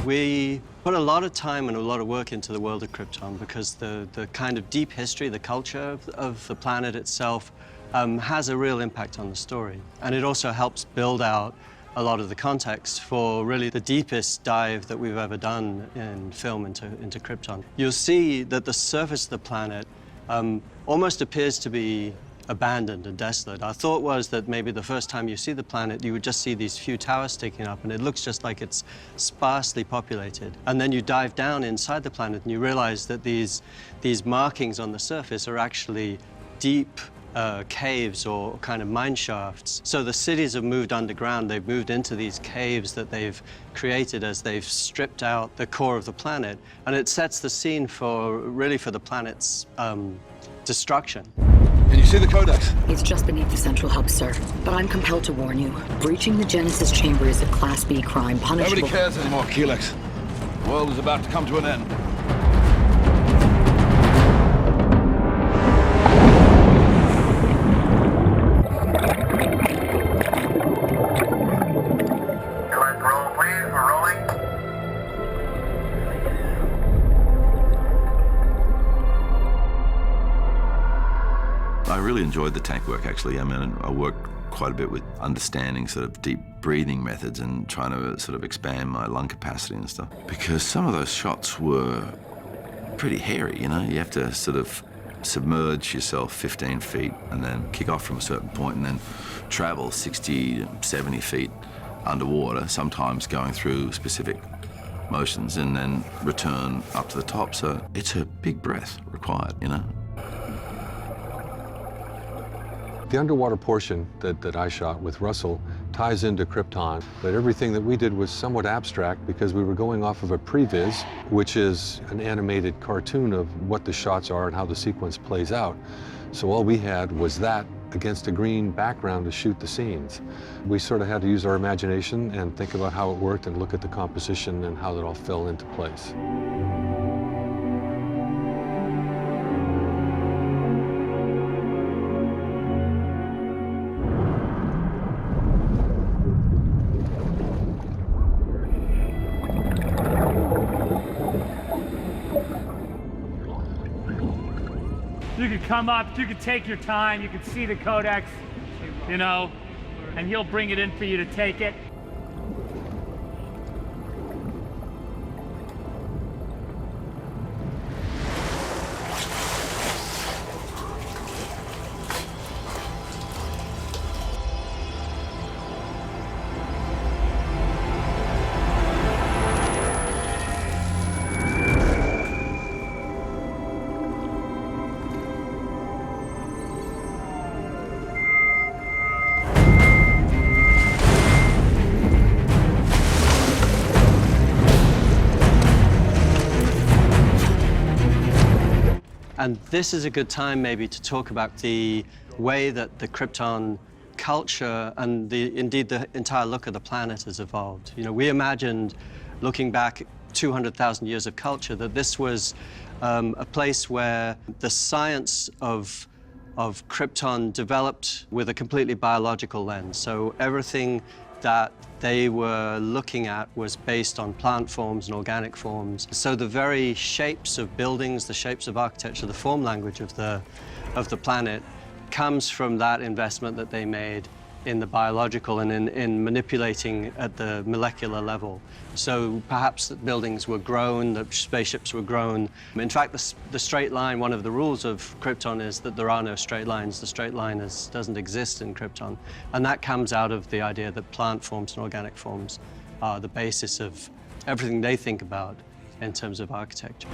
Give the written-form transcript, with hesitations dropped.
We put a lot of time and a lot of work into the world of Krypton because the kind of deep history, the culture of the planet itself has a real impact on the story. And it also helps build out a lot of the context for really the deepest dive that we've ever done in film into Krypton. You'll see that the surface of the planet almost appears to be abandoned and desolate. Our thought was that maybe the first time you see the planet, you would just see these few towers sticking up, and it looks just like it's sparsely populated. And then you dive down inside the planet, and you realize that these markings on the surface are actually deep caves or kind of mine shafts. So the cities have moved underground. They've moved into these caves that they've created as they've stripped out the core of the planet. And it sets the scene for, really, for the planet's destruction. Can you see the Codex? It's just beneath the central hub, sir. But I'm compelled to warn you. Breaching the Genesis chamber is a Class B crime, punishable... Nobody cares anymore, Kelex. The world is about to come to an end. I really enjoyed the tank work, actually. I mean, I worked quite a bit with understanding sort of deep breathing methods and trying to sort of expand my lung capacity and stuff. Because some of those shots were pretty hairy, you know? You have to sort of submerge yourself 15 feet and then kick off from a certain point and then travel 60, 70 feet underwater, sometimes going through specific motions, and then return up to the top. So it's a big breath required, you know? The underwater portion that I shot with Russell ties into Krypton, but everything that we did was somewhat abstract because we were going off of a previs, which is an animated cartoon of what the shots are and how the sequence plays out. So all we had was that against a green background to shoot the scenes. We sort of had to use our imagination and think about how it worked and look at the composition and how that all fell into place. You could come up, you could take your time, you could see the Codex, you know, and he'll bring it in for you to take it. And this is a good time maybe to talk about the way that the Krypton culture and indeed the entire look of the planet has evolved. You know, we imagined, looking back 200,000 years of culture, that this was a place where the science of Krypton developed with a completely biological lens. So everything that they were looking at was based on plant forms and organic forms. So the very shapes of buildings, the shapes of architecture, the form language of the planet comes from that investment that they made in the biological and in manipulating at the molecular level. So perhaps the buildings were grown, the spaceships were grown. In fact, the straight line, one of the rules of Krypton is that there are no straight lines. The straight line doesn't exist in Krypton. And that comes out of the idea that plant forms and organic forms are the basis of everything they think about in terms of architecture.